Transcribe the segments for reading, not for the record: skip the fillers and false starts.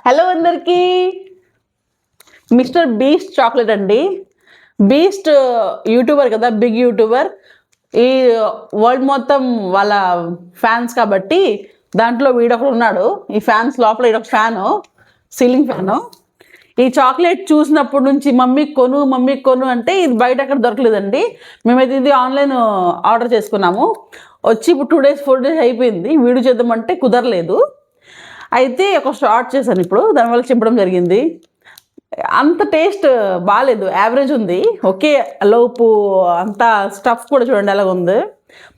Hello అందరికీ, mister beast chocolate అండి. Beast YouTuber కదా, బిగ్ యూట్యూబర్. ఈ వరల్డ్ మొత్తం వాళ్ళ ఫ్యాన్స్ కాబట్టి దాంట్లో వీడొకడు ఉన్నాడు. ఈ ఫ్యాన్స్ లోపల వీడొక ఫ్యాను, సీలింగ్ ఫ్యాను. ఈ చాక్లెట్ చూసినప్పటి నుంచి మమ్మీ కొను అంటే ఇది బయట ఎక్కడ దొరకలేదండి. మేమైతే ఇది ఆన్లైన్ ఆర్డర్ చేసుకున్నాము. వచ్చి ఇప్పుడు 2 days 4 days అయిపోయింది. వీడియో చేద్దామంటే కుదరలేదు. అయితే ఒక షార్ట్ చేశాను ఇప్పుడు, దానివల్ల చింపడం జరిగింది. అంత టేస్ట్ బాగాలేదు, యావరేజ్ ఉంది. ఓకే, లోపు అంతా స్టఫ్ కూడా చూడండి ఎలాగ ఉంది.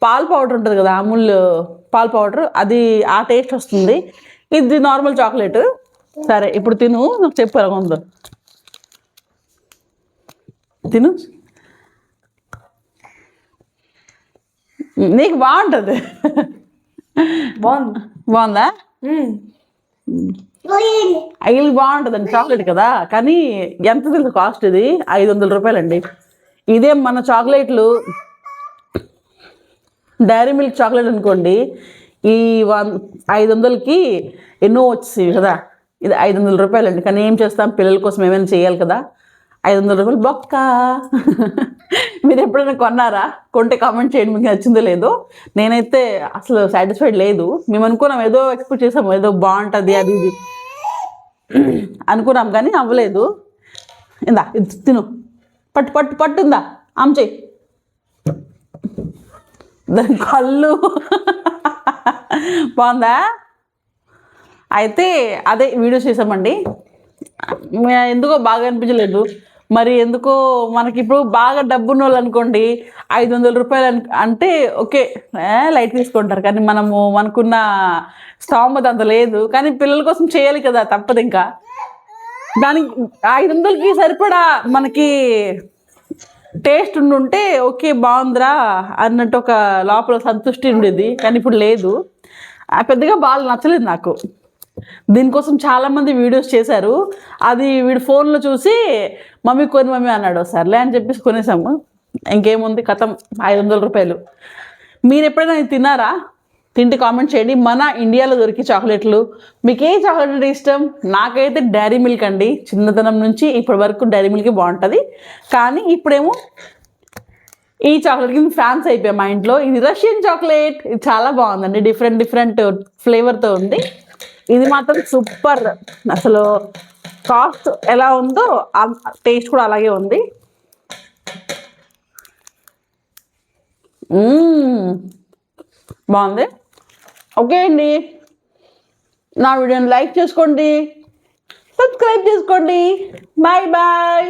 పాల్ పౌడర్ ఉంటుంది కదా, అమూల్ పాల్ పౌడర్, అది ఆ టేస్ట్ వస్తుంది. ఇది నార్మల్ చాక్లెట్. సరే ఇప్పుడు తిను, నాకు చెప్పు ఎలాగ ఉందో. తిను, నీకు బాగుంటుంది. బాగుందా? ఐల్ బాగుంటుందండి చాక్లెట్ కదా, కానీ ఎంత తెలుసు కాస్ట్? ఇది 500 రూపాయలండి. ఇదే మన చాక్లెట్లు డైరీ మిల్క్ చాక్లెట్ అనుకోండి, ఈ 500కి ఎన్నో వచ్చేవి కదా. ఇది 500 రూపాయలండి. కానీ ఏం చేస్తాం, పిల్లల కోసం ఏమైనా చేయాలి కదా. 500 రూపాయలు బొక్క. మీరు ఎప్పుడైనా కొన్నారా? కొంటే కామెంట్ చేయండి, మీకు నచ్చిందో లేదో. నేనైతే అసలు సాటిస్ఫైడ్ లేదు. మేము అనుకున్నాం, ఏదో ఎక్స్పెక్ట్ చేసాము, ఏదో బాగుంటుంది అది ఇది అనుకున్నాం, కానీ అవ్వలేదు. ఇందా ఇది తిను, పట్టుందా ఆమె చెయ్యి, దాని కళ్ళు. బాగుందా? అయితే అదే వీడియో చేసామండి. ఎందుకో బాగా అనిపించలేదు. మరి ఎందుకో మనకి ఇప్పుడు బాగా డబ్బున్న వాళ్ళు అనుకోండి, 500 రూపాయలు అంటే ఓకే, లైట్ తీసుకుంటారు. కానీ మనకున్న స్తోమత అంత లేదు. కానీ పిల్లల కోసం చేయాలి కదా, తప్పదు. ఇంకా దానికి 500కి సరిపడా మనకి టేస్ట్ ఉంటే ఓకే, బాగుందిరా అన్నట్టు ఒక లోపల సంతృష్టి ఉండేది. కానీ ఇప్పుడు లేదు. పెద్దగా బాగా నచ్చలేదు నాకు. దీనికోసం చాలామంది వీడియోస్ చేశారు. అది వీడు ఫోన్లో చూసి మమ్మీ అన్నాడు. సర్లే అని చెప్పేసి కొనేసాము. ఇంకేముంది, కథం 500 రూపాయలు. మీరు ఎప్పుడైనా తిన్నారా? తింటే కామెంట్ చేయండి. మన ఇండియాలో దొరికే చాక్లెట్లు మీకు ఏ చాక్లెట్ అంటే ఇష్టం? నాకైతే డైరీ మిల్క్ అండి. చిన్నతనం నుంచి ఇప్పటి వరకు డైరీ మిల్క్ బాగుంటుంది. కానీ ఇప్పుడేమో ఈ చాక్లెట్కి ఫ్యాన్స్ అయిపోయాయి మా ఇంట్లో. ఇది రష్యన్ చాక్లెట్. ఇది చాలా బాగుందండి, డిఫరెంట్ ఫ్లేవర్తో ఉంది. ఇది మాత్రం సూపర్. అసలు కాస్ట్ ఎలా ఉందో ఆ టేస్ట్ కూడా అలాగే ఉంది. బాగుంది. ఓకే అండి, నా వీడియోని లైక్ చేసుకోండి, సబ్స్క్రైబ్ చేసుకోండి. Bye bye.